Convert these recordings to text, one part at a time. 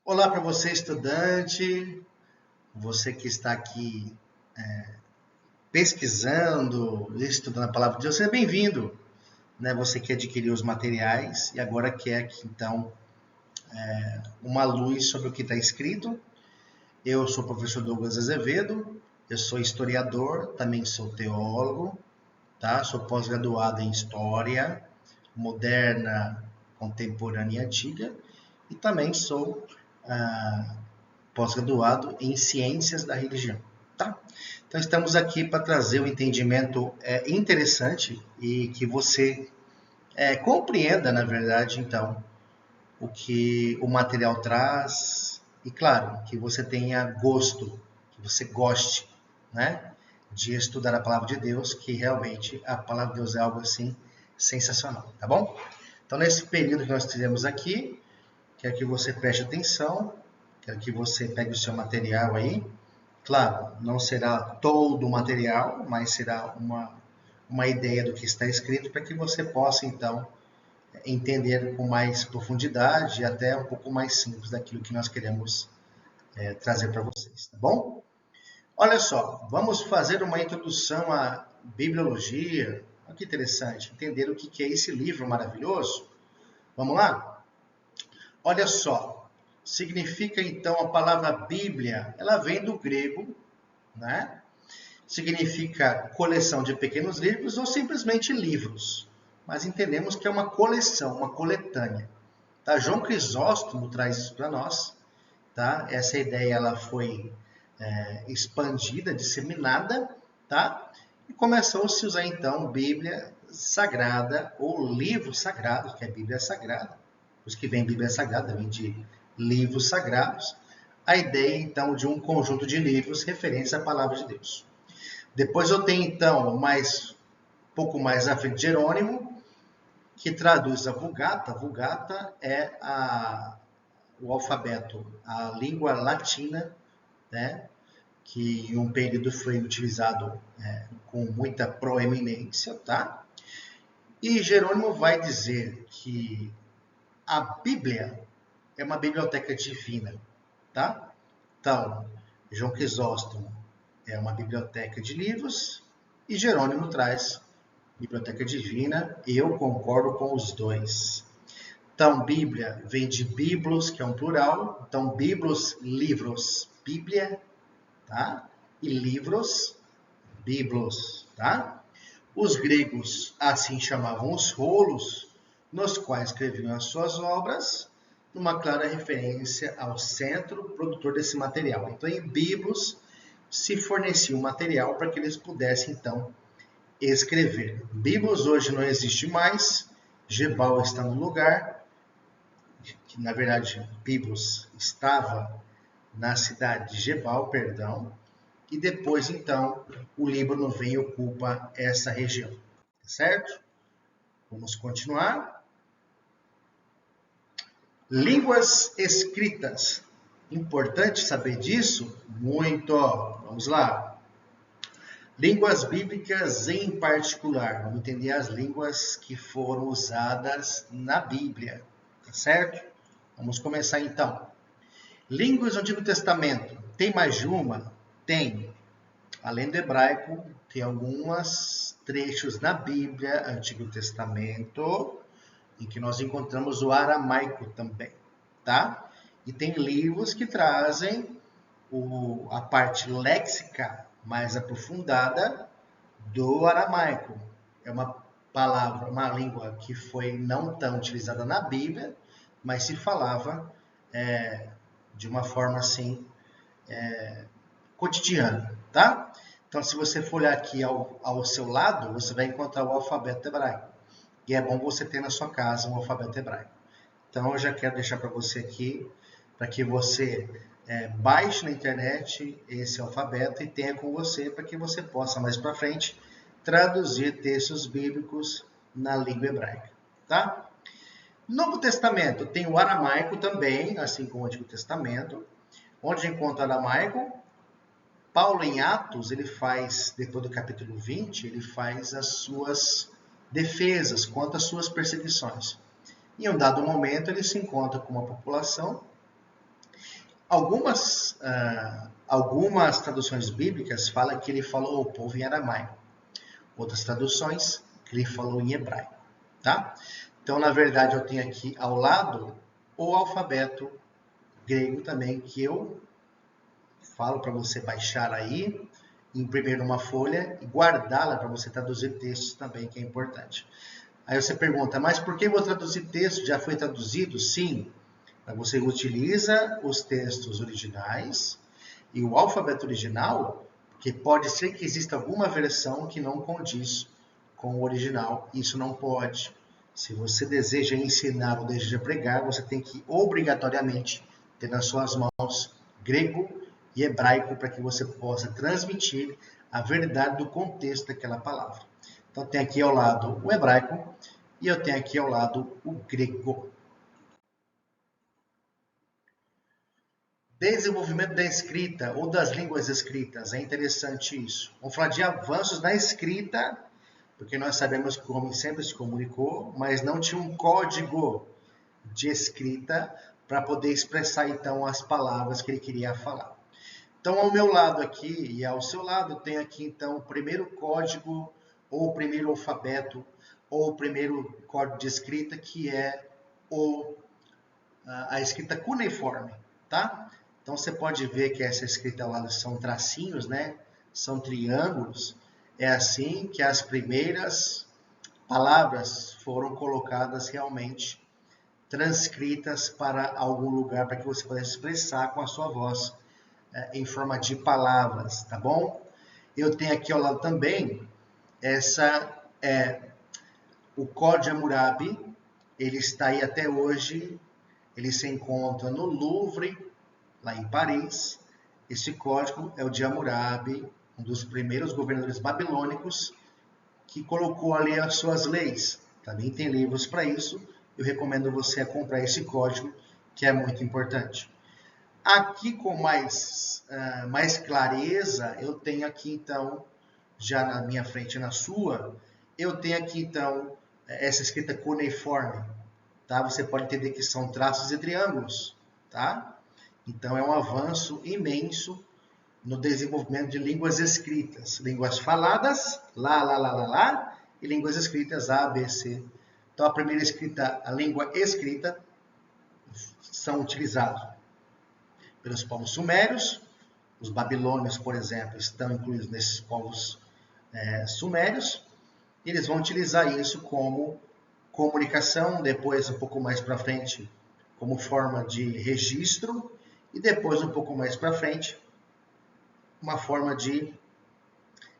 Olá para você, estudante, você que está aqui pesquisando, estudando a palavra de Deus, seja bem-vindo. Né? Você que adquiriu os materiais e agora quer que, então, uma luz sobre o que está escrito. Eu sou o professor Douglas Azevedo, eu sou historiador, também sou teólogo, tá? Sou pós-graduado em História Moderna, Contemporânea e Antiga e também sou pós-graduado em Ciências da Religião. Tá? Então, estamos aqui para trazer um entendimento interessante e que você compreenda, na verdade, então, o que o material traz e, claro, que você tenha gosto, que você goste, né, de estudar a Palavra de Deus, que realmente a Palavra de Deus é algo assim sensacional, tá bom? Então, nesse período que nós tivemos aqui, quero que você preste atenção, quero que você pegue o seu material aí. Claro, não será todo o material, mas será uma ideia do que está escrito para que você possa, então, entender com mais profundidade e até um pouco mais simples daquilo que nós queremos trazer para vocês, tá bom? Olha só, vamos fazer uma introdução à bibliologia. Olha que interessante, entender o que é esse livro maravilhoso. Vamos lá? Olha só, significa então a palavra Bíblia, ela vem do grego, né? Significa coleção de pequenos livros ou simplesmente livros. Mas entendemos que é uma coleção, uma coletânea. Tá? João Crisóstomo traz isso para nós. Tá? Essa ideia ela foi expandida, disseminada, tá? E começou a se usar então Bíblia Sagrada ou livro sagrado, que é Bíblia Sagrada. Os que vem Bíblia Sagrada vem de livros sagrados. A ideia então de um conjunto de livros referentes à palavra de Deus. Depois eu tenho então pouco mais à frente Jerônimo, que traduz a Vulgata. A Vulgata é o alfabeto, a língua latina, né? Que em um período foi utilizado com muita proeminência, tá? E Jerônimo vai dizer que a Bíblia é uma biblioteca divina, tá? Então, João Crisóstomo é uma biblioteca de livros e Jerônimo traz biblioteca divina. Eu concordo com os dois. Então, Bíblia vem de biblos, que é um plural. Então, biblos, livros, Bíblia, tá? E livros, biblos, tá? Os gregos assim chamavam os rolos, nos quais escreviam as suas obras, numa clara referência ao centro produtor desse material. Então, em biblos se fornecia um material para que eles pudessem, então, escrever. Biblos hoje não existe mais, Gebal está no lugar, que na verdade Biblos estava na cidade de Gebal, perdão, e depois então o Líbano vem e ocupa essa região, certo? Vamos continuar. Línguas escritas. Importante saber disso? Muito. Vamos lá. Línguas bíblicas em particular. Vamos entender as línguas que foram usadas na Bíblia, tá certo? Vamos começar então. Línguas do Antigo Testamento. Tem mais de uma? Tem. Além do hebraico, tem alguns trechos na Bíblia, Antigo Testamento, em que nós encontramos o aramaico também, tá? E tem livros que trazem a parte léxica mais aprofundada do aramaico. É uma palavra, uma língua que foi não tão utilizada na Bíblia, mas se falava de uma forma assim cotidiana, tá? Então, se você for olhar aqui ao seu lado, você vai encontrar o alfabeto hebraico. E é bom você ter na sua casa um alfabeto hebraico. Então, eu já quero deixar para você aqui, para que você baixe na internet esse alfabeto e tenha com você, para que você possa, mais para frente, traduzir textos bíblicos na língua hebraica, tá? Novo Testamento tem o aramaico também, assim como o Antigo Testamento. Onde encontra o aramaico? Paulo, em Atos, ele faz, depois do capítulo 20, ele faz as suas defesas contra as suas perseguições. Em um dado momento, ele se encontra com uma população Algumas traduções bíblicas falam que ele falou ao povo em aramaico. Outras traduções que ele falou em hebraico, tá? Então, na verdade, eu tenho aqui ao lado o alfabeto grego também, que eu falo para você baixar aí, imprimir numa folha e guardá-la para você traduzir textos também, que é importante. Aí você pergunta, mas por que vou traduzir texto? Já foi traduzido? Sim. Você utiliza os textos originais e o alfabeto original, porque pode ser que exista alguma versão que não condiz com o original. Isso não pode. Se você deseja ensinar ou deseja pregar, você tem que obrigatoriamente ter nas suas mãos grego e hebraico para que você possa transmitir a verdade do contexto daquela palavra. Então, tem aqui ao lado o hebraico e eu tenho aqui ao lado o grego. Desenvolvimento da escrita ou das línguas escritas, é interessante isso. Vamos falar de avanços na escrita, porque nós sabemos que o homem sempre se comunicou, mas não tinha um código de escrita para poder expressar então as palavras que ele queria falar. Então, ao meu lado aqui e ao seu lado, tem aqui então o primeiro código ou o primeiro alfabeto ou o primeiro código de escrita, que é a escrita cuneiforme, tá? Então, você pode ver que essa escrita ao lado são tracinhos, né? São triângulos. É assim que as primeiras palavras foram colocadas realmente, transcritas para algum lugar, para que você pudesse expressar com a sua voz, em forma de palavras, tá bom? Eu tenho aqui ao lado também o Código de Hammurabi. Ele está aí até hoje, ele se encontra no Louvre, lá em Paris. Esse código é o de Hammurabi, um dos primeiros governadores babilônicos, que colocou ali as suas leis. Também tem livros para isso. Eu recomendo você a comprar esse código, que é muito importante. Aqui com mais clareza, eu tenho aqui então, já na minha frente e na sua, eu tenho aqui então essa escrita cuneiforme, tá? Você pode entender que são traços e triângulos, tá? Então é um avanço imenso no desenvolvimento de línguas escritas, línguas faladas, lá, e línguas escritas, A, B, C. Então a primeira escrita, a língua escrita, são utilizados pelos povos sumérios. Os babilônios, por exemplo, estão incluídos nesses povos sumérios. Eles vão utilizar isso como comunicação, depois um pouco mais para frente como forma de registro, e depois um pouco mais para frente uma forma de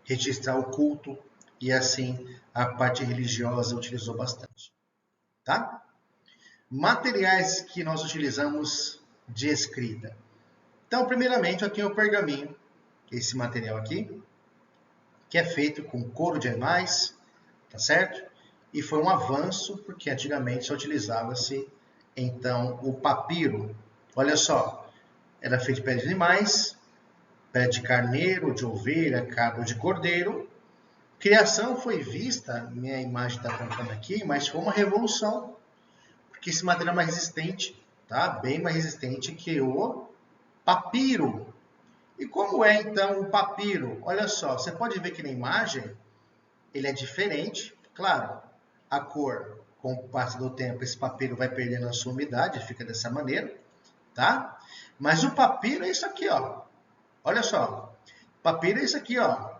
registrar o culto, e assim a parte religiosa utilizou bastante, tá? Materiais que nós utilizamos de escrita. Então, primeiramente, eu tenho o pergaminho, esse material aqui, que é feito com couro de animais, tá certo? E foi um avanço, porque antigamente só utilizava-se, então, o papiro. Olha só, era feito de pele de animais, pele de carneiro, de ovelha, cabra de cordeiro. Criação foi vista, minha imagem está apontando aqui, mas foi uma revolução, porque esse material é mais resistente, tá? Bem mais resistente que o papiro. E como é então o papiro? Olha só, você pode ver que na imagem ele é diferente. Claro, a cor, com o passar do tempo, esse papiro vai perdendo a sua umidade, fica dessa maneira, tá? Mas o papiro é isso aqui, ó. Olha só, papiro é isso aqui, ó.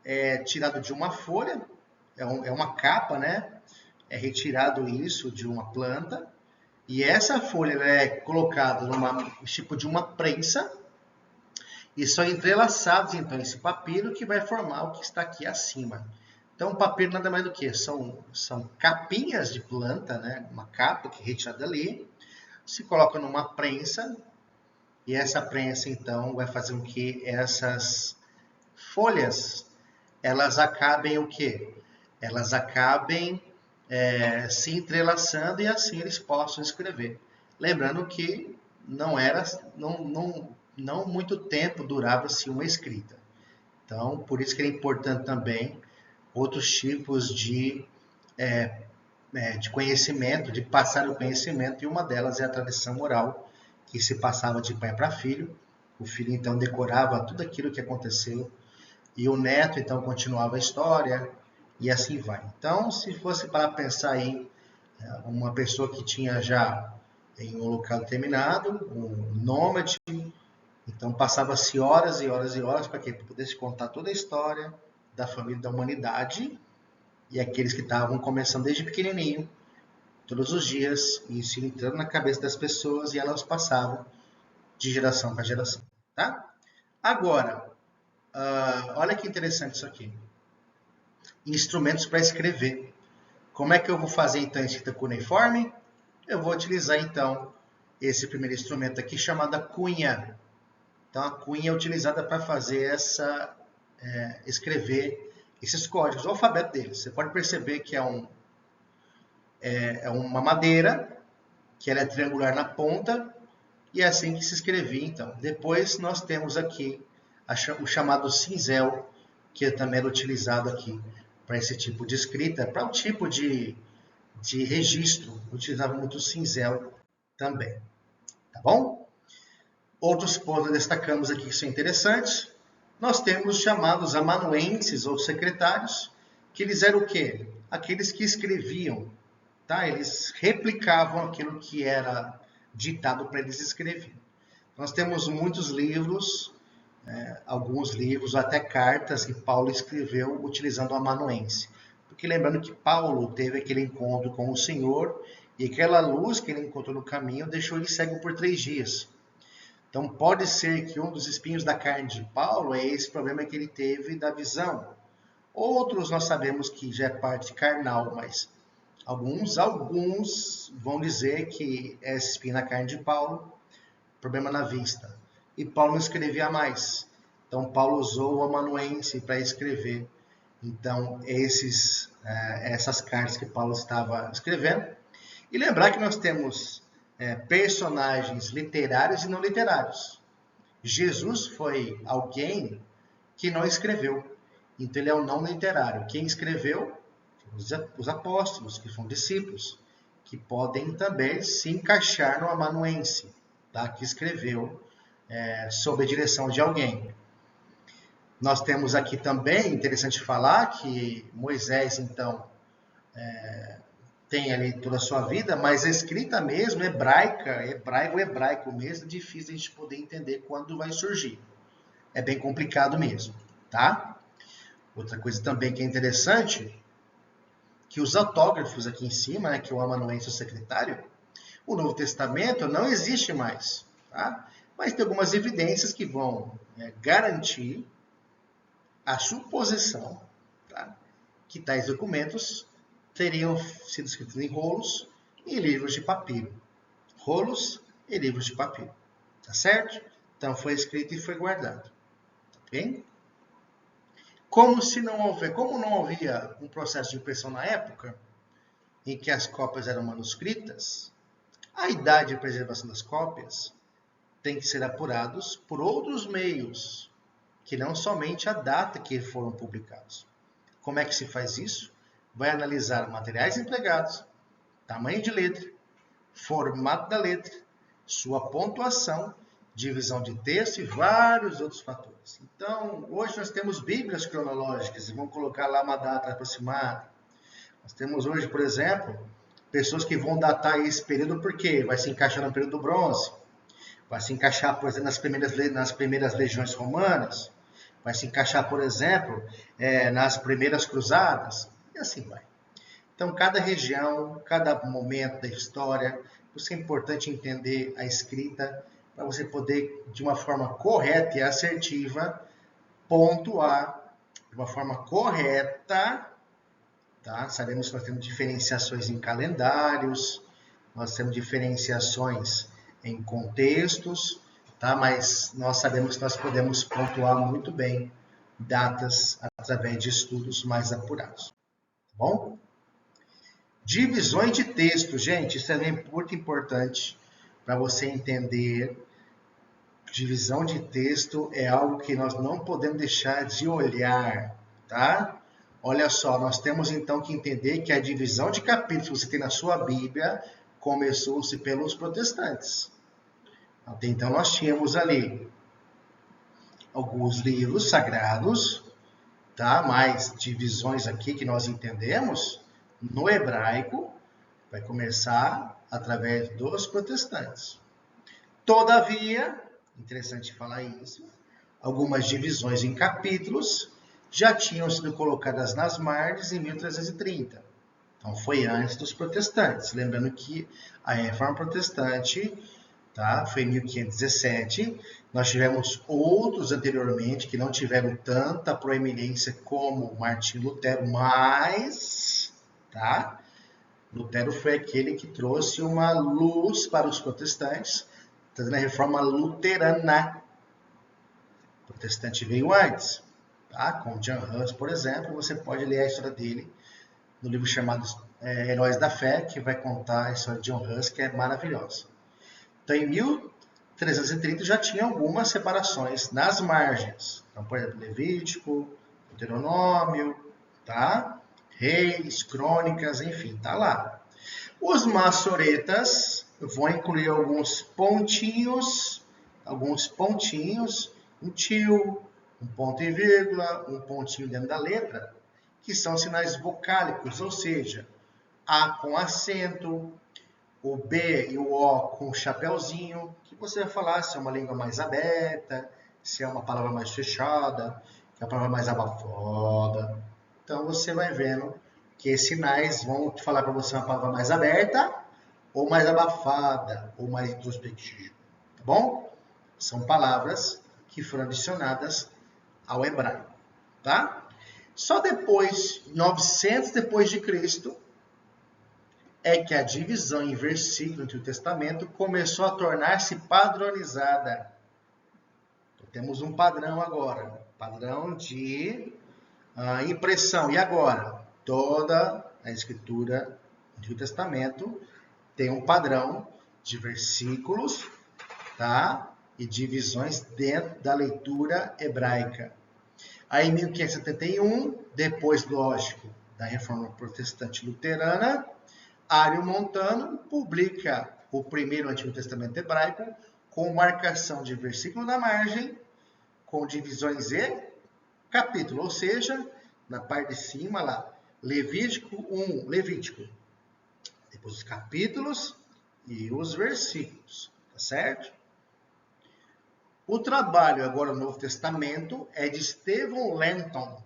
É tirado de uma folha, é uma capa, né? É retirado isso de uma planta, e essa folha é colocada numa tipo de uma prensa, e são entrelaçados então esse papiro, que vai formar o que está aqui acima. Então o papiro nada mais do que são capinhas de planta, né? Uma capa que é retirada ali, se coloca numa prensa, e essa prensa então vai fazer com que essas folhas elas acabem o quê? Elas acabem se entrelaçando, e assim eles possam escrever. Lembrando que não muito tempo durava-se uma escrita. Então, por isso que é importante também outros tipos de conhecimento, de passar o conhecimento, e uma delas é a tradição oral, que se passava de pai para filho. O filho, então, decorava tudo aquilo que aconteceu. E o neto, então, continuava a história. E assim vai. Então, se fosse para pensar aí, uma pessoa que tinha já em um local determinado, um nômade, então passava-se horas e horas e horas para que pudesse contar toda a história da família, da humanidade, e aqueles que estavam começando desde pequenininho, todos os dias, e isso entrando na cabeça das pessoas e elas passavam de geração para geração, tá? Agora, olha que interessante isso aqui. Instrumentos para escrever. Como é que eu vou fazer então a escrita cuneiforme? Eu vou utilizar então esse primeiro instrumento aqui chamado cunha. Então a cunha é utilizada para fazer escrever esses códigos, o alfabeto deles. Você pode perceber que é uma madeira, que ela é triangular na ponta, e é assim que se escrevia então. Depois nós temos aqui o chamado cinzel, que também era utilizado aqui para esse tipo de escrita, para um tipo de registro, utilizava muito o cinzel também, tá bom? Outros pontos destacamos aqui que são interessantes. Nós temos os chamados amanuenses ou secretários, que eles eram o quê? Aqueles que escreviam, tá? Eles replicavam aquilo que era ditado para eles escreverem. Nós temos muitos livros, alguns livros, até cartas que Paulo escreveu utilizando o amanuense. Porque lembrando que Paulo teve aquele encontro com o Senhor e aquela luz que ele encontrou no caminho deixou ele cego por 3 dias. Então pode ser que um dos espinhos da carne de Paulo é esse problema que ele teve da visão. Outros nós sabemos que já é parte carnal, mas alguns vão dizer que é esse espinho na carne de Paulo, problema na vista. E Paulo não escrevia mais. Então Paulo usou o amanuense para escrever. Então essas cartas que Paulo estava escrevendo. E lembrar que nós temos personagens literários e não literários. Jesus foi alguém que não escreveu. Então ele é um não literário. Quem escreveu? Os apóstolos, que são discípulos, que podem também se encaixar no amanuense, tá? Que escreveu sob a direção de alguém. Nós temos aqui também, interessante falar, que Moisés, então, tem ali toda a sua vida, mas a escrita mesmo, hebraico mesmo, é difícil a gente poder entender quando vai surgir. É bem complicado mesmo, tá? Outra coisa também que é interessante, que os autógrafos aqui em cima, que o amanuense é o secretário, o Novo Testamento não existe mais, tá? Mas tem algumas evidências que vão garantir a suposição, tá? Que tais documentos teriam sido escritos em rolos e em livros de papiro. Rolos e livros de papiro. Tá certo? Então foi escrito e foi guardado. Tá bem? Como não havia um processo de impressão na época, em que as cópias eram manuscritas, a idade de preservação das cópias tem que ser apurados por outros meios, que não somente a data que foram publicados. Como é que se faz isso? Vai analisar materiais empregados, tamanho de letra, formato da letra, sua pontuação, divisão de texto e vários outros fatores. Então, hoje nós temos bíblias cronológicas e vão colocar lá uma data aproximada. Nós temos hoje, por exemplo, pessoas que vão datar esse período porque vai se encaixar no período do bronze, vai se encaixar, por exemplo, nas primeiras legiões romanas, vai se encaixar, por exemplo, nas primeiras cruzadas, e assim vai. Então, cada região, cada momento da história, por isso é importante entender a escrita, para você poder, de uma forma correta e assertiva, pontuar de uma forma correta, tá? Sabemos que nós temos diferenciações em calendários, nós temos diferenciações em contextos, tá? Mas nós sabemos que nós podemos pontuar muito bem datas através de estudos mais apurados. Tá bom? Divisões de texto, gente, isso é muito importante para você entender. Divisão de texto é algo que nós não podemos deixar de olhar, tá? Olha só, nós temos então que entender que a divisão de capítulos que você tem na sua Bíblia começou-se pelos protestantes. Até então nós tínhamos ali alguns livros sagrados, tá? Mais divisões aqui que nós entendemos. No hebraico, vai começar através dos protestantes. Todavia, interessante falar isso, algumas divisões em capítulos já tinham sido colocadas nas margens em 1330. Então, foi antes dos protestantes. Lembrando que a Reforma Protestante, tá, foi em 1517. Nós tivemos outros anteriormente que não tiveram tanta proeminência como Martim Lutero, mas, tá, Lutero foi aquele que trouxe uma luz para os protestantes, trazendo a Reforma Luterana. O protestante veio antes, tá? Com John Hus, por exemplo, você pode ler a história dele no livro chamado Heróis da Fé, que vai contar a história de John Hus, que é maravilhosa. Então, em 1330 já tinha algumas separações nas margens. Então, por exemplo, Levítico, Deuteronômio, tá? Reis, Crônicas, enfim, tá lá. Os maçoretas vão incluir alguns pontinhos, um tio, um ponto e vírgula, um pontinho dentro da letra, que são sinais vocálicos, ou seja, A com acento, o B e o O com chapéuzinho, que você vai falar se é uma língua mais aberta, se é uma palavra mais fechada, se é uma palavra mais abafada. Então você vai vendo que esses sinais vão te falar para você uma palavra mais aberta, ou mais abafada, ou mais introspectiva. Tá bom? São palavras que foram adicionadas ao hebraico. Tá? Só depois, 900 depois de Cristo, é que a divisão em versículo do Testamento começou a tornar-se padronizada. Então, temos um padrão agora, padrão de impressão. E agora? Toda a escritura do Antigo Testamento tem um padrão de versículos, tá? E divisões dentro da leitura hebraica. Aí, em 1571, depois, lógico, da Reforma Protestante Luterana, Ário Montano publica o primeiro Antigo Testamento hebraico com marcação de versículo na margem, com divisões e capítulo, ou seja, na parte de cima lá, Levítico 1, Levítico, depois os capítulos e os versículos, tá certo? O trabalho agora no Novo Testamento é de Stephen Langton,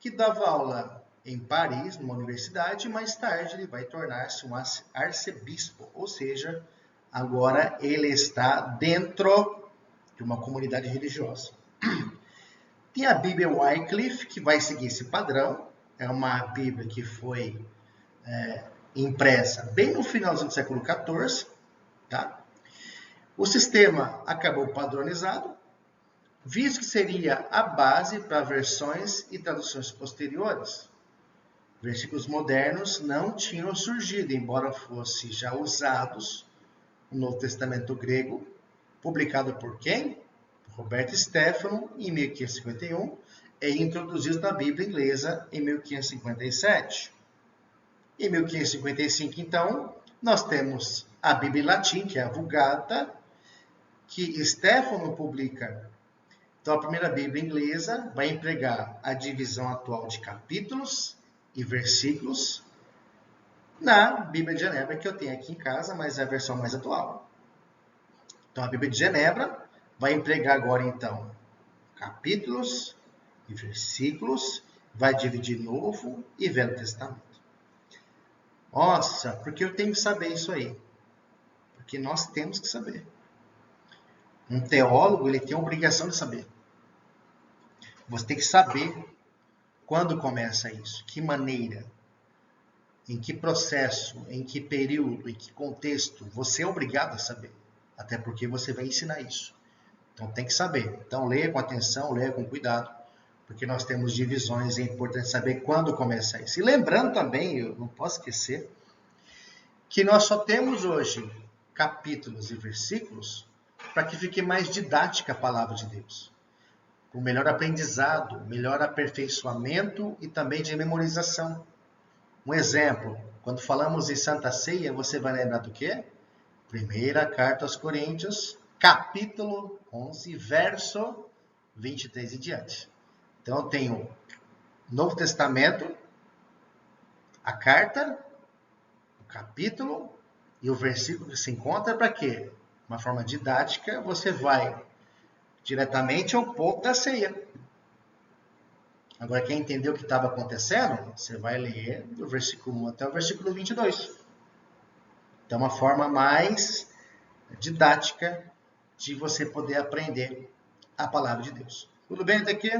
que dava aula em Paris, numa universidade, e mais tarde ele vai tornar-se um arcebispo, ou seja, agora ele está dentro de uma comunidade religiosa. Tem a Bíblia Wycliffe, que vai seguir esse padrão, é uma Bíblia que foi impressa bem no finalzinho do século XIV, tá? O sistema acabou padronizado, visto que seria a base para versões e traduções posteriores. Versículos modernos não tinham surgido, embora fossem já usados no Novo Testamento grego, publicado por quem? Roberto Stefano, em 1551, e introduzido na Bíblia inglesa em 1557. Em 1555, então, nós temos a Bíblia em latim, que é a Vulgata, que Stefano publica. Então, a primeira Bíblia inglesa vai empregar a divisão atual de capítulos e versículos na Bíblia de Genebra, que eu tenho aqui em casa, mas é a versão mais atual. Então, a Bíblia de Genebra vai empregar agora, então, capítulos e versículos, vai dividir Novo e Velho Testamento. Nossa, porque eu tenho que saber isso aí? Porque nós temos que saber. Um teólogo, ele tem a obrigação de saber. Você tem que saber quando começa isso, que maneira, em que processo, em que período, em que contexto. Você é obrigado a saber, até porque você vai ensinar isso. Então tem que saber. Então leia com atenção, leia com cuidado, porque nós temos divisões e é importante saber quando começa isso. E lembrando também, eu não posso esquecer, que nós só temos hoje capítulos e versículos para que fique mais didática a palavra de Deus. O melhor aprendizado, melhor aperfeiçoamento e também de memorização. Um exemplo, quando falamos em Santa Ceia, você vai lembrar do quê? Primeira carta aos Coríntios, capítulo 11, verso 23 e diante. Então, eu tenho Novo Testamento, a carta, o capítulo e o versículo que se encontra para quê? Uma forma didática, você vai diretamente ao ponto da ceia. Agora, quem entendeu o que estava acontecendo, você vai ler do versículo 1 até o versículo 22. Então, uma forma mais didática de você poder aprender a palavra de Deus. Tudo bem até aqui?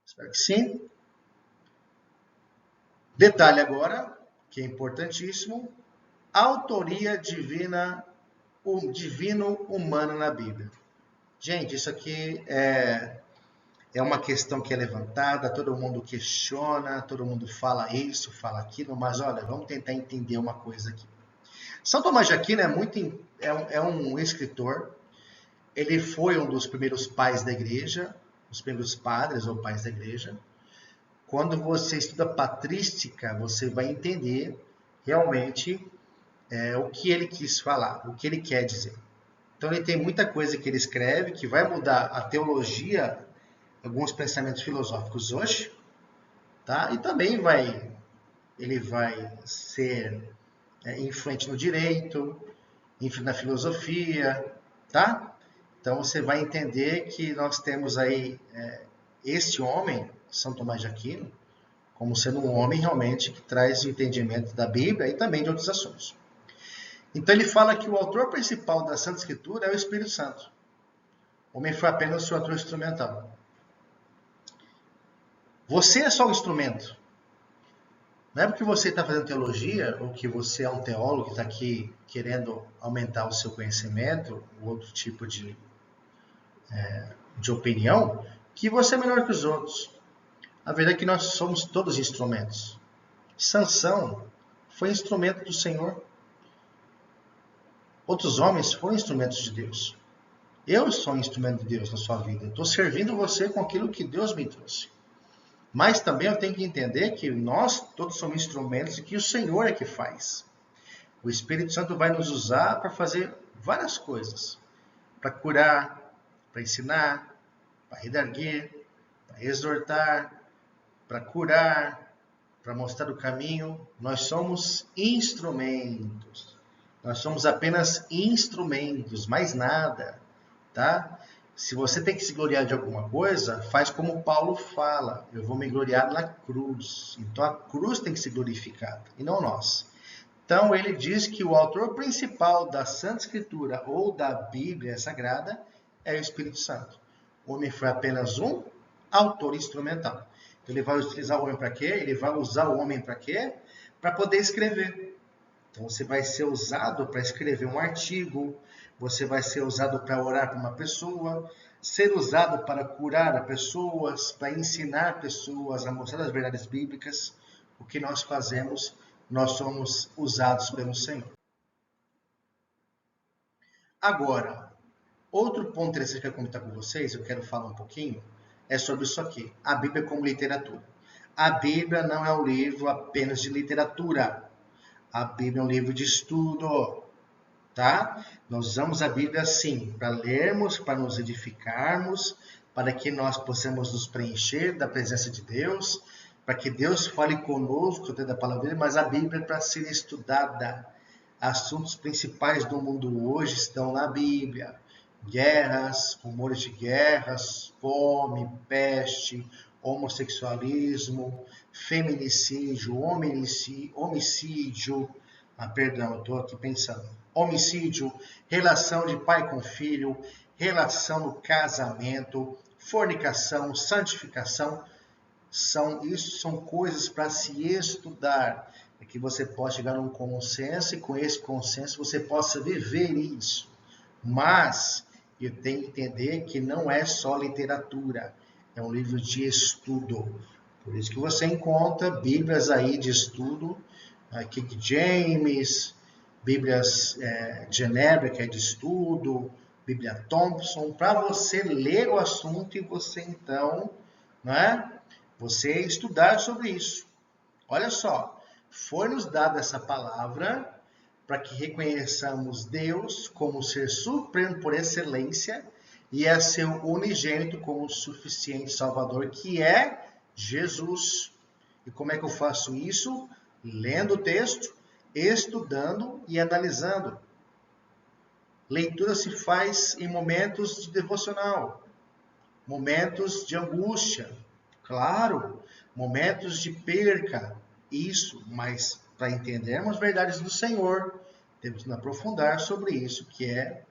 Espero que sim. Detalhe agora, que é importantíssimo, autoria divina, o divino humano na Bíblia. Gente, isso aqui é uma questão que é levantada, todo mundo questiona, todo mundo fala isso, fala aquilo, mas olha, vamos tentar entender uma coisa aqui. São Tomás de Aquino é um escritor, ele foi um dos primeiros pais da igreja, os primeiros padres ou pais da igreja. Quando você estuda patrística, você vai entender realmente o que ele quis falar, o que ele quer dizer. Então ele tem muita coisa que ele escreve que vai mudar a teologia, alguns pensamentos filosóficos hoje, tá? E também ele vai ser influente no direito, influente na filosofia, tá? Então você vai entender que nós temos aí este homem, São Tomás de Aquino, como sendo um homem realmente que traz o entendimento da Bíblia e também de outros assuntos. Então ele fala que o autor principal da Santa Escritura é o Espírito Santo. O homem foi apenas o seu autor instrumental. Você é só um instrumento. Não é porque você está fazendo teologia ou que você é um teólogo que está aqui querendo aumentar o seu conhecimento, ou outro tipo de opinião, que você é melhor que os outros. A verdade é que nós somos todos instrumentos. Sansão foi instrumento do Senhor. Outros homens foram instrumentos de Deus. Eu sou um instrumento de Deus na sua vida. Eu estou servindo você com aquilo que Deus me trouxe. Mas também eu tenho que entender que nós todos somos instrumentos e que o Senhor é que faz. O Espírito Santo vai nos usar para fazer várias coisas. Para curar, para ensinar, para redarguir, para exortar, para curar, para mostrar o caminho. Nós somos instrumentos. Nós somos apenas instrumentos, mais nada, tá? Se você tem que se gloriar de alguma coisa, faz como Paulo fala, eu vou me gloriar na cruz. Então a cruz tem que ser glorificada, e não nós. Então ele diz que o autor principal da Santa Escritura ou da Bíblia Sagrada é o Espírito Santo. O homem foi apenas um autor instrumental. Então ele vai utilizar o homem para quê? Ele vai usar o homem para quê? Para poder escrever. Então você vai ser usado para escrever um artigo, você vai ser usado para orar para uma pessoa, ser usado para curar pessoas, para ensinar pessoas a mostrar as verdades bíblicas. O que nós fazemos, nós somos usados pelo Senhor. Agora, outro ponto interessante que eu quero comentar com vocês, eu quero falar um pouquinho, é sobre isso aqui, a Bíblia como literatura. A Bíblia não é um livro apenas de literatura. A Bíblia é um livro de estudo, tá? Nós usamos a Bíblia, sim, para lermos, para nos edificarmos, para que nós possamos nos preencher da presença de Deus, para que Deus fale conosco dentro da palavra dele, mas a Bíblia é para ser estudada. Assuntos principais do mundo hoje estão na Bíblia. Guerras, rumores de guerras, fome, peste, homossexualismo, feminicídio, homicídio, perdão, eu estou aqui pensando, homicídio, relação de pai com filho, relação no casamento, fornicação, santificação, isso são coisas para se estudar, para que você possa chegar a um consenso e com esse consenso você possa viver isso. Mas eu tenho que entender que não é só literatura, é um livro de estudo. Por isso que você encontra bíblias aí de estudo, King James, bíblias de Genebra, que é de estudo, Bíblia Thompson, para você ler o assunto e você então, você estudar sobre isso. Olha só, foi nos dada essa palavra para que reconheçamos Deus como ser supremo por excelência e a seu unigênito como suficiente Salvador, que é Jesus. E como é que eu faço isso? Lendo o texto, estudando e analisando. Leitura se faz em momentos de devocional, momentos de angústia, claro, momentos de perca, isso, mas para entendermos as verdades do Senhor, temos que nos aprofundar sobre isso, que é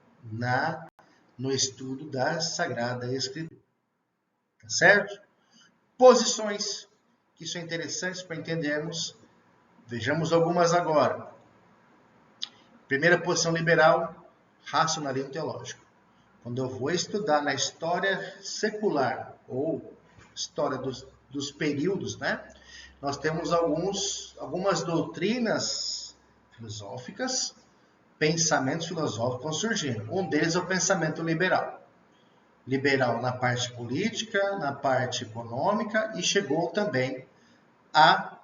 no estudo da Sagrada Escritura, tá certo? Posições que são interessantes para entendermos, vejamos algumas agora. Primeira posição liberal, racionalismo teológico. Quando eu vou estudar na história secular ou história dos períodos, né? Nós temos algumas doutrinas filosóficas, pensamentos filosóficos vão surgindo. Um deles é o pensamento liberal. Liberal na parte política, na parte econômica e chegou também a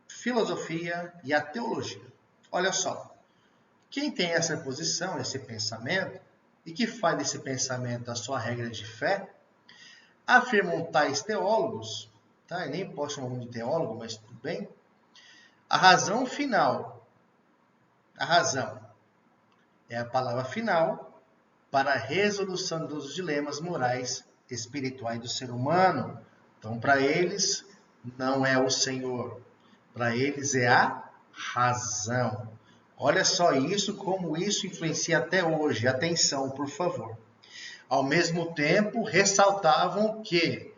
filosofia e a teologia. Olha só, quem tem essa posição, esse pensamento, e que faz desse pensamento a sua regra de fé, afirmam tais teólogos, tá? Eu nem posso chamar de teólogo, mas tudo bem. A razão é a palavra final para a resolução dos dilemas morais espirituais do ser humano. Então, para eles, não é o Senhor. Para eles é a razão. Olha só isso, como isso influencia até hoje. Atenção, por favor. Ao mesmo tempo, ressaltavam que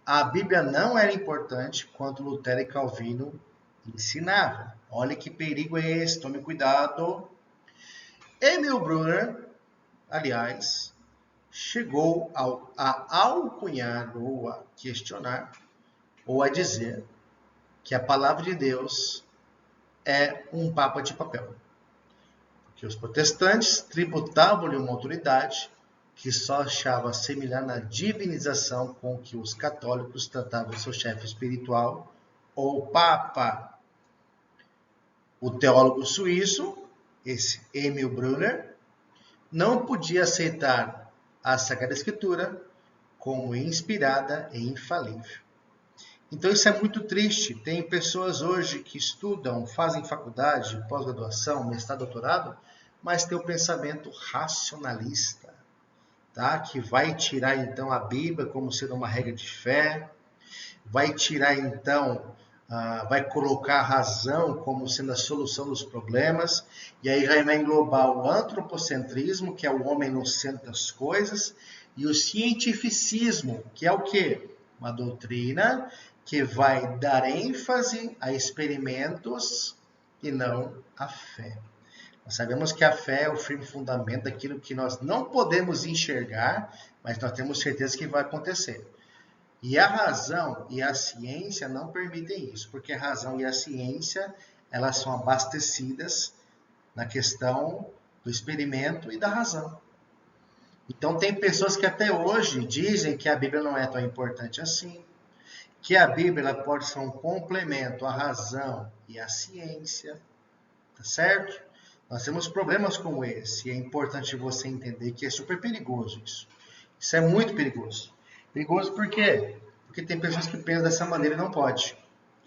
a Bíblia não era importante quanto Lutero e Calvino ensinavam. Olha que perigo é esse, tome cuidado. Emil Brunner, aliás, chegou a alcunhar ou a questionar ou a dizer que a palavra de Deus é um papa de papel. Porque os protestantes tributavam-lhe uma autoridade que só achava semelhante na divinização com que os católicos tratavam seu chefe espiritual, ou papa. O teólogo suíço, esse Emil Brunner, não podia aceitar a Sagrada Escritura como inspirada e infalível. Então isso é muito triste. Tem pessoas hoje que estudam, fazem faculdade, pós-graduação, mestrado, doutorado, mas tem o pensamento racionalista, tá? Que vai tirar então a Bíblia como sendo uma regra de fé, vai tirar então, vai colocar a razão como sendo a solução dos problemas, e aí vai englobar o antropocentrismo, que é o homem no centro das coisas, e o cientificismo, que é o quê? Uma doutrina que vai dar ênfase a experimentos e não a fé. Nós sabemos que a fé é o firme fundamento daquilo que nós não podemos enxergar, mas nós temos certeza que vai acontecer. E a razão e a ciência não permitem isso, porque a razão e a ciência, elas são abastecidas na questão do experimento e da razão. Então tem pessoas que até hoje dizem que a Bíblia não é tão importante assim, que a Bíblia ela pode ser um complemento à razão e à ciência, tá certo? Nós temos problemas como esse, e é importante você entender que é super perigoso isso. Isso é muito perigoso. Perigoso por quê? Porque tem pessoas que pensam dessa maneira e não pode.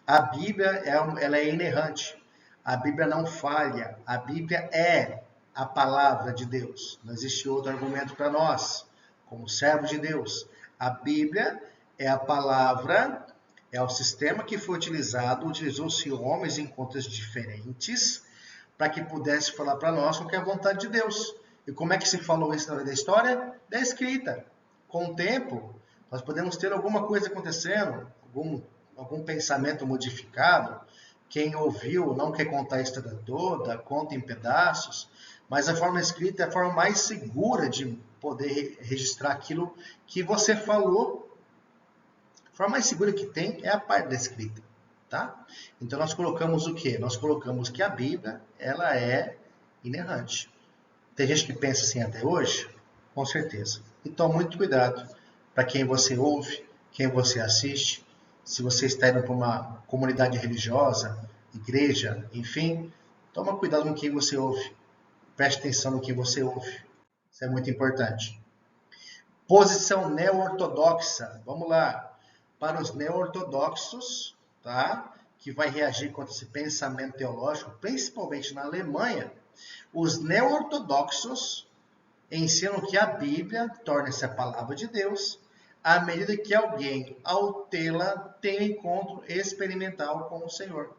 A Bíblia ela é inerrante. A Bíblia não falha. A Bíblia é a palavra de Deus. Não existe outro argumento para nós, como servos de Deus. A Bíblia é a palavra, é o sistema que foi utilizado, utilizou-se homens em contextos diferentes, para que pudesse falar para nós o que é a vontade de Deus. E como é que se falou isso na história? Da escrita. Com o tempo, nós podemos ter alguma coisa acontecendo, algum pensamento modificado. Quem ouviu não quer contar a história toda, conta em pedaços, mas a forma escrita é a forma mais segura de poder registrar aquilo que você falou. A forma mais segura que tem é a parte da escrita. Tá? Então nós colocamos o quê? Nós colocamos que a Bíblia ela é inerrante. Tem gente que pensa assim até hoje? Com certeza. Então muito cuidado para quem você ouve, quem você assiste. Se você está indo para uma comunidade religiosa, igreja, enfim, Toma cuidado com quem você ouve. Preste atenção no que você ouve. Isso é muito importante. Posição neo-ortodoxa. Vamos lá. Para os neo-ortodoxos, tá? Que vai reagir contra esse pensamento teológico, principalmente na Alemanha, os neo-ortodoxos ensinam que a Bíblia torna-se a palavra de Deus à medida que alguém, ao tê-la, tem um encontro experimental com o Senhor.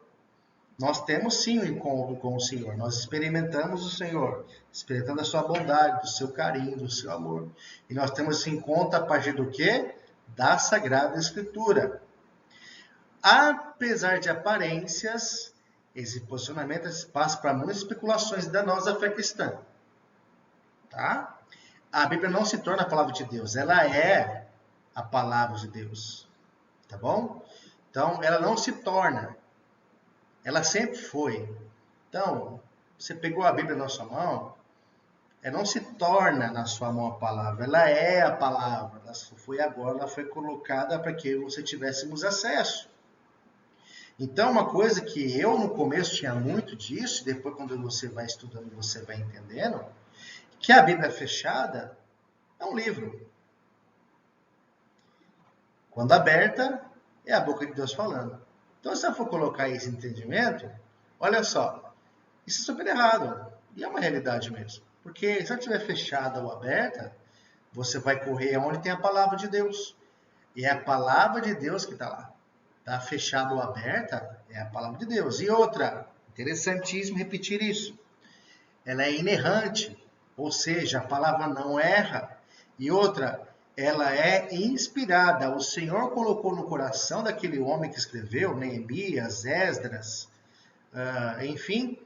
Nós temos sim um encontro com o Senhor, nós experimentamos o Senhor, experimentando a sua bondade, do seu carinho, do seu amor. E nós temos esse encontro a partir do quê? Da Sagrada Escritura. Apesar de aparências, esse posicionamento é espaço para muitas especulações da nossa fé cristã. Tá? A Bíblia não se torna a palavra de Deus, ela é a palavra de Deus. Tá bom? Então, ela não se torna. Ela sempre foi. Então, você pegou a Bíblia na sua mão, ela não se torna na sua mão a palavra, ela é a palavra. Ela foi colocada para que você tivéssemos acesso. Então, uma coisa que eu no começo tinha muito disso, depois quando você vai estudando, você vai entendendo, que a Bíblia fechada é um livro. Quando aberta, é a boca de Deus falando. Então, se eu for colocar esse entendimento, olha só, isso é super errado. E é uma realidade mesmo. Porque se ela estiver fechada ou aberta, você vai correr onde tem a palavra de Deus. E é a palavra de Deus que está lá. Está fechada ou aberta, é a palavra de Deus. E outra, interessantíssimo repetir isso. Ela é inerrante, ou seja, a palavra não erra. E outra, ela é inspirada. O Senhor colocou no coração daquele homem que escreveu, Neemias, Esdras, enfim,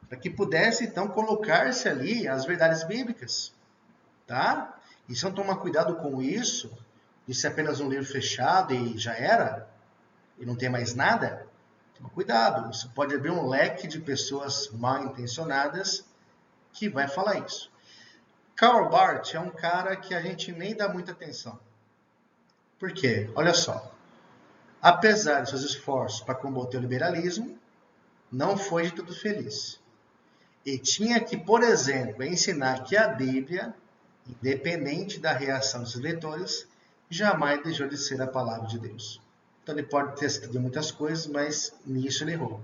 para que pudesse então colocar-se ali as verdades bíblicas, tá? E se não tomar cuidado com isso, isso é apenas um livro fechado e já era, e não tem mais nada, toma cuidado, isso pode abrir um leque de pessoas mal intencionadas que vai falar isso. Karl Barth é um cara que a gente nem dá muita atenção. Por quê? Olha só. Apesar de seus esforços para combater o liberalismo, não foi de tudo feliz. E tinha que, por exemplo, ensinar que a Bíblia, independente da reação dos leitores, jamais deixou de ser a palavra de Deus. Então ele pode ter escrito muitas coisas, mas nisso ele errou.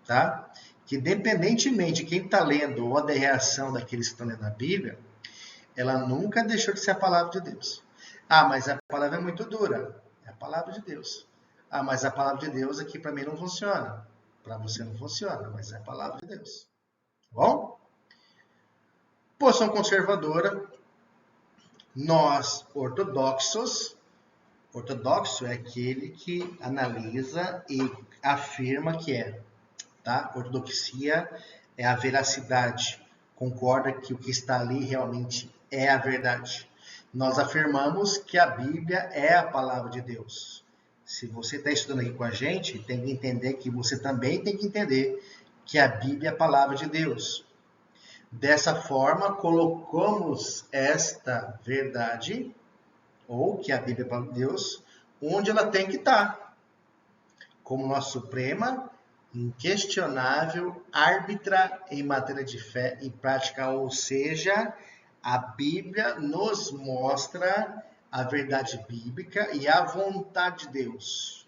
Tá? Que independentemente de quem está lendo ou da reação daqueles que estão lendo a Bíblia, ela nunca deixou de ser a palavra de Deus. Ah, mas a palavra é muito dura. É a palavra de Deus. Ah, mas a palavra de Deus aqui para mim não funciona. Para você não funciona, mas é a palavra de Deus. Tá bom? Posição conservadora. Nós, ortodoxos, ortodoxo é aquele que analisa e afirma que é. Tá? Ortodoxia é a veracidade. Concorda que o que está ali realmente é a verdade. Nós afirmamos que a Bíblia é a palavra de Deus. Se você está estudando aqui com a gente, tem que entender que você também tem que entender que a Bíblia é a palavra de Deus. Dessa forma, colocamos esta verdade, ou que a Bíblia é a palavra de Deus, onde ela tem que estar. Como nossa suprema, inquestionável, árbitra em matéria de fé e prática, ou seja, a Bíblia nos mostra a verdade bíblica e a vontade de Deus.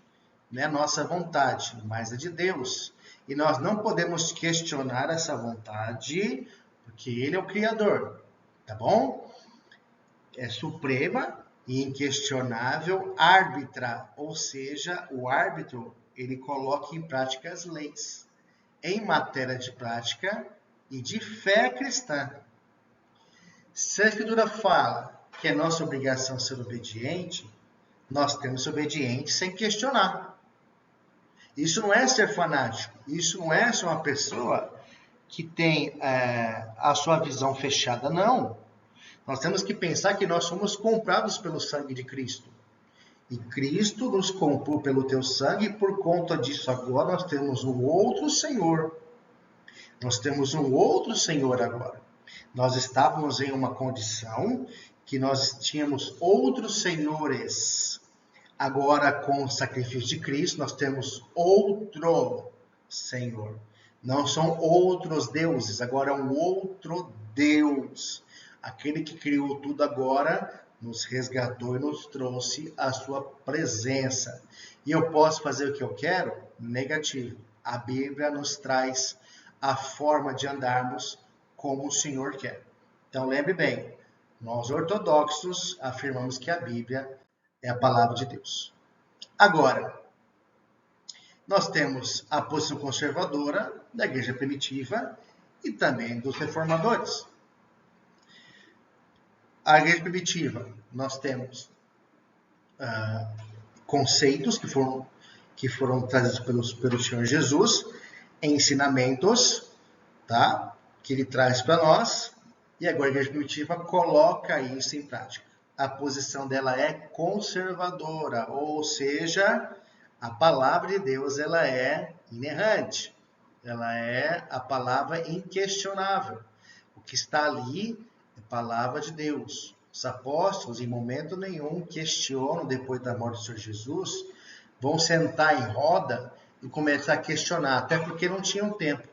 Não é a nossa vontade, mas a de Deus. E nós não podemos questionar essa vontade, porque Ele é o Criador. Tá bom? É suprema e inquestionável, árbitra, ou seja, o árbitro, ele coloca em prática as leis, em matéria de prática e de fé cristã. Se a Escritura fala que é nossa obrigação ser obediente, nós temos que ser obedientes sem questionar. Isso não é ser fanático, isso não é ser uma pessoa que tem a sua visão fechada, não. Nós temos que pensar que nós somos comprados pelo sangue de Cristo. E Cristo nos comprou pelo teu sangue, e por conta disso agora nós temos um outro Senhor. Nós temos um outro Senhor agora. Nós estávamos em uma condição que nós tínhamos outros senhores. Agora, com o sacrifício de Cristo, nós temos outro Senhor. Não são outros deuses, agora é um outro Deus. Aquele que criou tudo agora nos resgatou e nos trouxe a sua presença. E eu posso fazer o que eu quero? Negativo. A Bíblia nos traz a forma de andarmos como o Senhor quer. Então lembre bem, nós ortodoxos afirmamos que a Bíblia é a palavra de Deus. Agora, nós temos a posição conservadora da igreja primitiva e também dos reformadores. A igreja primitiva, nós temos conceitos que foram trazidos pelo Senhor Jesus, ensinamentos, tá? Que ele traz para nós, e agora a igreja primitiva coloca isso em prática. A posição dela é conservadora, ou seja, a palavra de Deus ela é inerrante, ela é a palavra inquestionável. O que está ali é a palavra de Deus. Os apóstolos, em momento nenhum, questionam, depois da morte do Senhor Jesus, vão sentar em roda e começar a questionar, até porque não tinham tempo.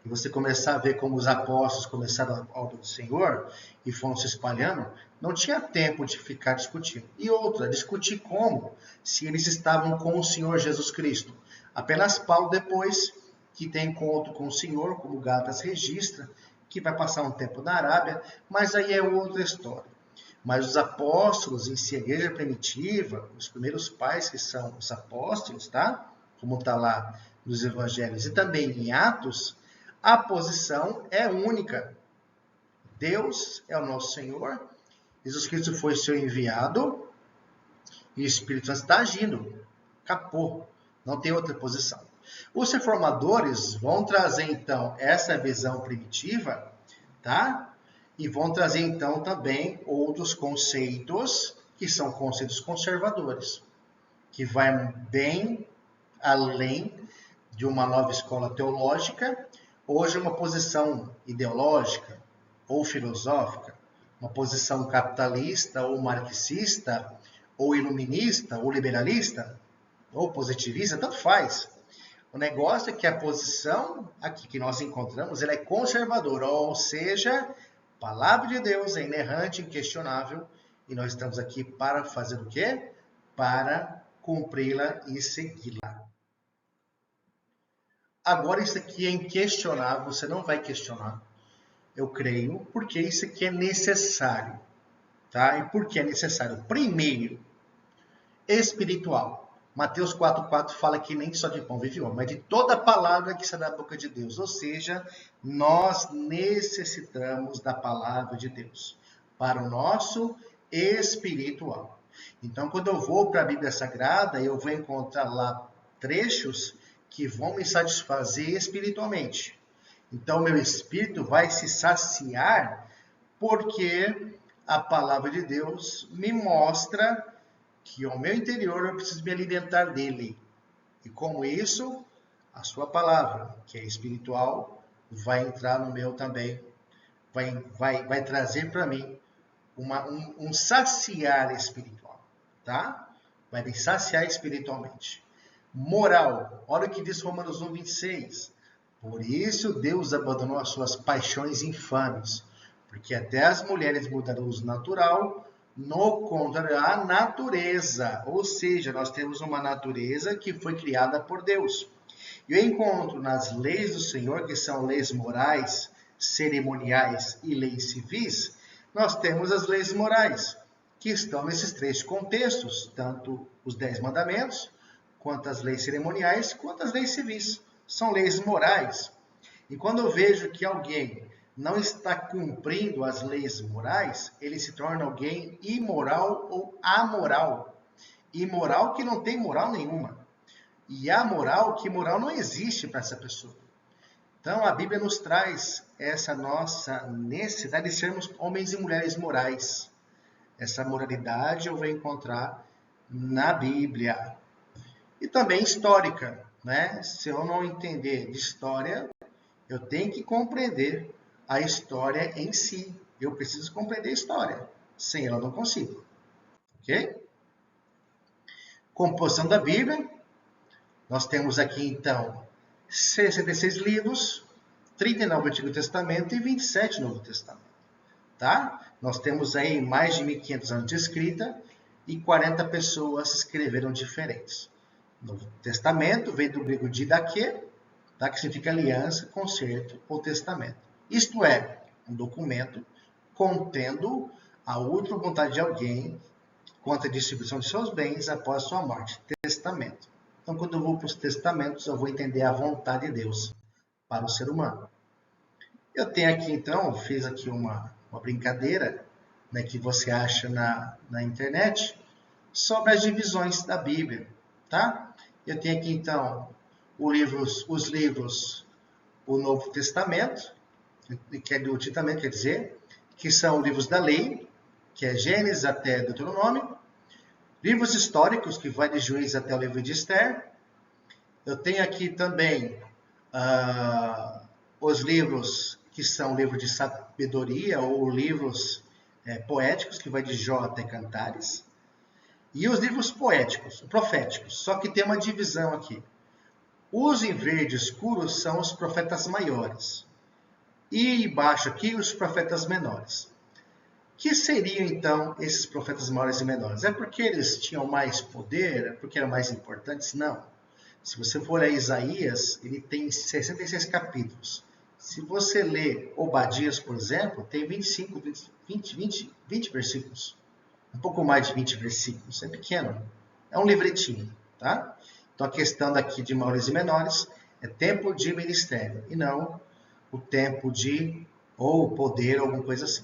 E você começar a ver como os apóstolos começaram a obra do Senhor e foram se espalhando, não tinha tempo de ficar discutindo. E outra, discutir como? Se eles estavam com o Senhor Jesus Cristo. Apenas Paulo, depois que tem encontro com o Senhor, como Gálatas registra, que vai passar um tempo na Arábia, mas aí é outra história. Mas os apóstolos, em si, a igreja primitiva, os primeiros pais que são os apóstolos, tá? Como está lá nos evangelhos e também em Atos, a posição é única. Deus é o nosso Senhor, Jesus Cristo foi seu enviado e o Espírito Santo está agindo. Acabou. Não tem outra posição. Os reformadores vão trazer, então, essa visão primitiva, tá? E vão trazer, então, também outros conceitos, que são conceitos conservadores, que vai bem além de uma nova escola teológica, hoje uma posição ideológica ou filosófica, uma posição capitalista ou marxista, ou iluminista, ou liberalista, ou positivista, tanto faz. O negócio é que a posição aqui que nós encontramos, ela é conservadora, ou seja, a palavra de Deus é inerrante, inquestionável, e nós estamos aqui para fazer o quê? Para cumpri-la e segui-la. Agora isso aqui é inquestionável, você não vai questionar, eu creio, porque isso aqui é necessário, tá? E por que é necessário? Primeiro, espiritual. Mateus 4,4 fala que nem só de pão vive o homem, mas de toda palavra que sai da boca de Deus. Ou seja, nós necessitamos da palavra de Deus para o nosso espiritual. Então, quando eu vou para a Bíblia Sagrada, eu vou encontrar lá trechos que vão me satisfazer espiritualmente. Então, meu espírito vai se saciar porque a palavra de Deus me mostra que ao meu interior eu preciso me alimentar dele. E com isso, a sua palavra, que é espiritual, vai entrar no meu também. Vai trazer para mim um saciar espiritual, tá? Vai me saciar espiritualmente. Moral, olha o que diz Romanos 1,26. Por isso Deus abandonou as suas paixões infames, porque até as mulheres mudaram o uso natural, no contrário, a natureza. Ou seja, nós temos uma natureza que foi criada por Deus. E eu encontro nas leis do Senhor, que são leis morais, cerimoniais e leis civis, nós temos as leis morais, que estão nesses três contextos, tanto os 10 mandamentos, quanto as leis cerimoniais, quanto as leis civis. São leis morais. E quando eu vejo que alguém não está cumprindo as leis morais, ele se torna alguém imoral ou amoral. Imoral que não tem moral nenhuma. E amoral que moral não existe para essa pessoa. Então a Bíblia nos traz essa nossa necessidade de sermos homens e mulheres morais. Essa moralidade eu vou encontrar na Bíblia. E também histórica, né? Se eu não entender de história, eu tenho que compreender a história em si. Eu preciso compreender a história. Sem ela, eu não consigo. Ok? Composição da Bíblia. Nós temos aqui, então, 66 livros, 39 Antigo Testamento e 27 Novo Testamento. Tá? Nós temos aí mais de 1.500 anos de escrita e 40 pessoas escreveram diferentes. Novo Testamento vem do grego didaquê, tá? Que significa aliança, concerto ou testamento. Isto é, um documento contendo a última vontade de alguém quanto à distribuição de seus bens após sua morte. Testamento. Então, quando eu vou para os testamentos, eu vou entender a vontade de Deus para o ser humano. Eu tenho aqui, então, fiz aqui uma brincadeira, né, que você acha na internet sobre as divisões da Bíblia, tá? Eu tenho aqui, então, os livros, o Novo Testamento, que é do Antigo Testamento, quer dizer, que são livros da lei, que é Gênesis até Deuteronômio, livros históricos, que vai de Juízes até o livro de Esther. Eu tenho aqui também os livros que são livros de sabedoria ou livros poéticos, que vai de Jó até Cantares. E os livros poéticos, proféticos, só que tem uma divisão aqui. Os em verde escuro são os profetas maiores. E embaixo aqui os profetas menores. Que seriam, então, esses profetas maiores e menores? É porque eles tinham mais poder? É porque eram mais importantes? Não. Se você for a Isaías, ele tem 66 capítulos. Se você ler Obadias, por exemplo, tem 20 versículos. Um pouco mais de 20 versículos. É pequeno. É um livretinho, tá? Então, a questão daqui de maiores e menores é tempo de ministério e não o tempo de ou poder, alguma coisa assim.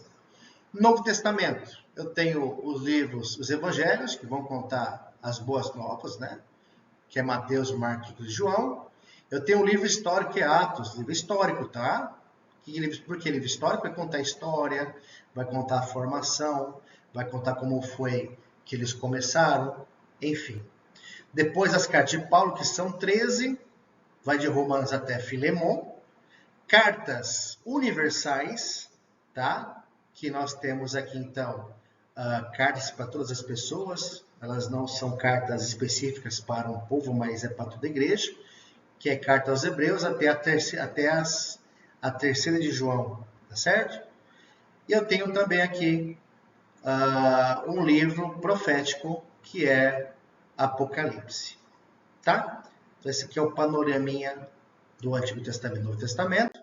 Novo Testamento, eu tenho os livros, os evangelhos, que vão contar as boas novas, né? Que é Mateus, Marcos e João. Eu tenho um livro histórico, que é Atos, livro histórico, tá? Por que livro histórico? Vai contar a história, vai contar a formação, vai contar como foi que eles começaram, enfim. Depois as cartas de Paulo, que são 13, vai de Romanos até Filemon. Cartas universais, tá? Que nós temos aqui, então, cartas para todas as pessoas. Elas não são cartas específicas para um povo, mas é para toda a igreja, que é carta aos Hebreus até a terceira de João, tá certo? E eu tenho também aqui um livro profético, que é Apocalipse, tá? Então, esse aqui é o panoraminha do Antigo Testamento e Novo Testamento.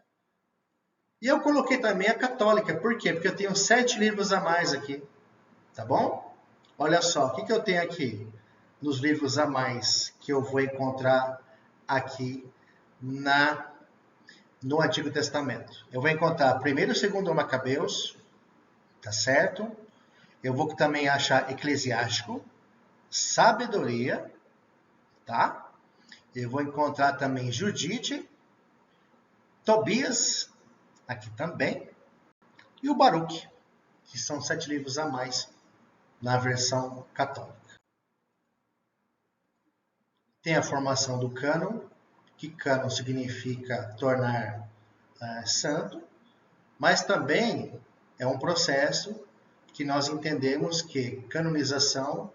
E eu coloquei também a católica. Por quê? Porque eu tenho 7 livros a mais aqui. Tá bom? Olha só, o que eu tenho aqui nos livros a mais que eu vou encontrar aqui no Antigo Testamento. Eu vou encontrar 1º e 2º Macabeus, tá certo? Eu vou também achar Eclesiástico, Sabedoria, tá? Eu vou encontrar também Judite, Tobias, aqui também, e o Baruque, que são 7 livros a mais na versão católica. Tem a formação do cânon, que cânon significa tornar santo, mas também é um processo que nós entendemos que canonização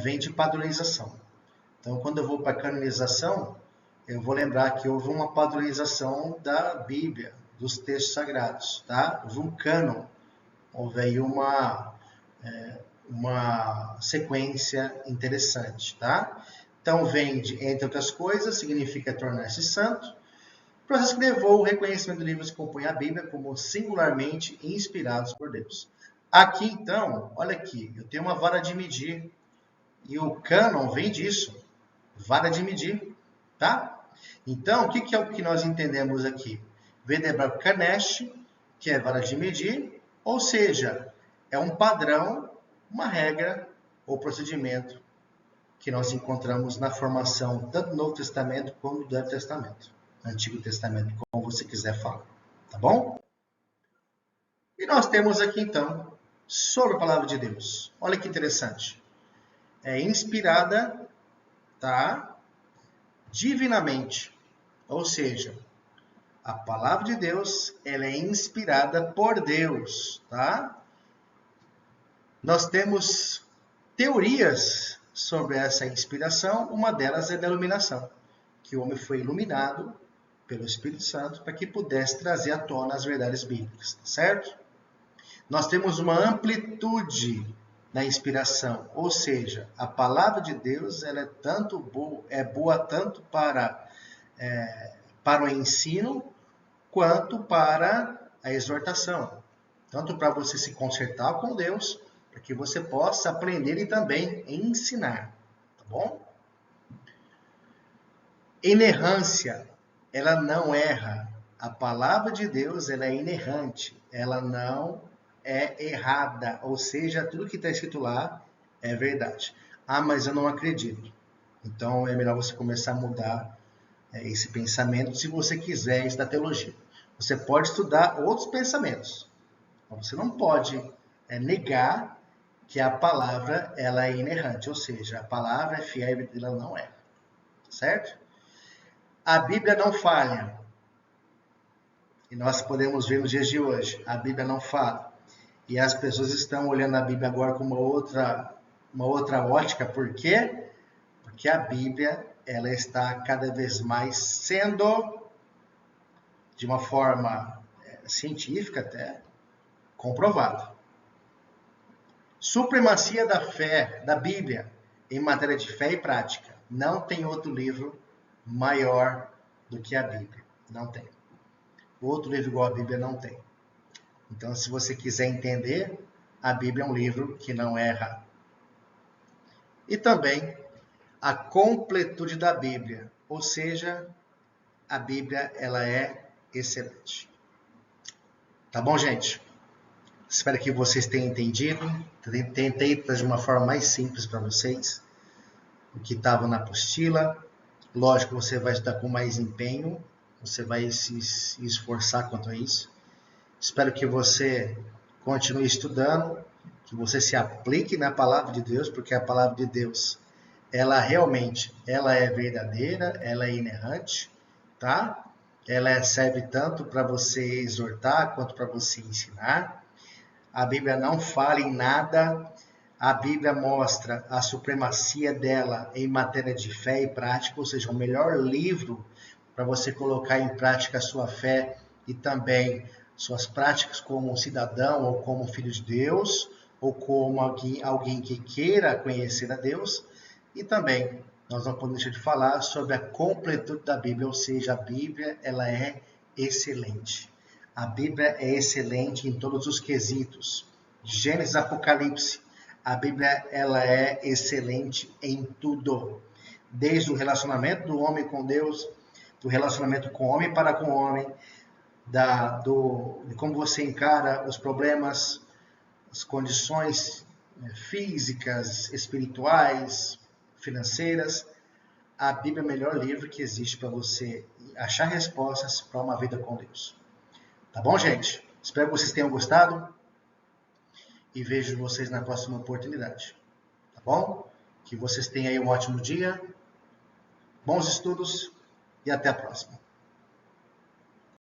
vem de padronização. Então, quando eu vou para a canonização, eu vou lembrar que houve uma padronização da Bíblia, dos textos sagrados, tá? Houve um cânon, houve aí uma sequência interessante, tá? Então, vem de, entre outras coisas, significa tornar-se santo, processo que levou o reconhecimento de livros que compõem a Bíblia como singularmente inspirados por Deus. Aqui, então, olha aqui, eu tenho uma vara de medir, e o cânon vem disso, vara de medir, tá? Então, o que é o que nós entendemos aqui? Vem de hebraico kanesh, que é vara de medir, ou seja, é um padrão, uma regra ou procedimento que nós encontramos na formação tanto do Novo Testamento como do Velho Testamento, Antigo Testamento, como você quiser falar, tá bom? E nós temos aqui, então, sobre a Palavra de Deus. Olha que interessante. É inspirada, tá? Divinamente, ou seja, a Palavra de Deus, ela é inspirada por Deus, tá? Nós temos teorias sobre essa inspiração, uma delas é da iluminação, que o homem foi iluminado pelo Espírito Santo para que pudesse trazer à tona as verdades bíblicas, tá certo? Nós temos uma amplitude na inspiração, ou seja, a palavra de Deus ela é boa tanto para o ensino quanto para a exortação, tanto para você se consertar com Deus, para que você possa aprender e também ensinar, tá bom? Inerrância, ela não erra. A palavra de Deus ela é inerrante, ela não é errada, ou seja, tudo que está escrito lá é verdade. Ah, mas eu não acredito. Então é melhor você começar a mudar esse pensamento se você quiser estudar teologia. Você pode estudar outros pensamentos, mas você não pode negar que a palavra ela é inerrante, ou seja, a palavra é fiel e ela não erra, certo? A Bíblia não falha. E nós podemos ver nos dias de hoje, a Bíblia não falha. E as pessoas estão olhando a Bíblia agora com uma outra ótica. Por quê? Porque a Bíblia ela está cada vez mais sendo, de uma forma científica até, comprovada. Supremacia da fé, da Bíblia, em matéria de fé e prática. Não tem outro livro maior do que a Bíblia. Não tem. Outro livro igual a Bíblia não tem. Então, se você quiser entender, a Bíblia é um livro que não erra. E também a completude da Bíblia, ou seja, a Bíblia ela é excelente. Tá bom, gente? Espero que vocês tenham entendido. Tentei trazer de uma forma mais simples para vocês o que estava na apostila. Lógico, você vai estudar com mais empenho, você vai se esforçar quanto a isso. Espero que você continue estudando, que você se aplique na palavra de Deus, porque a palavra de Deus, ela realmente, ela é verdadeira, ela é inerrante, tá? Ela serve tanto para você exortar, quanto para você ensinar. A Bíblia não fala em nada, a Bíblia mostra a supremacia dela em matéria de fé e prática, ou seja, o melhor livro para você colocar em prática a sua fé e também suas práticas como cidadão ou como filho de Deus, ou como alguém que queira conhecer a Deus. E também nós não podemos deixar de falar sobre a completude da Bíblia, ou seja, a Bíblia ela é excelente. A Bíblia é excelente em todos os quesitos. Gênesis, Apocalipse. A Bíblia ela é excelente em tudo. Desde o relacionamento do homem com Deus, do relacionamento com o homem para com o homem, de como você encara os problemas, as condições físicas, espirituais, financeiras. A Bíblia é o melhor livro que existe para você achar respostas para uma vida com Deus. Tá bom, gente? Espero que vocês tenham gostado e vejo vocês na próxima oportunidade. Tá bom? Que vocês tenham aí um ótimo dia, bons estudos e até a próxima.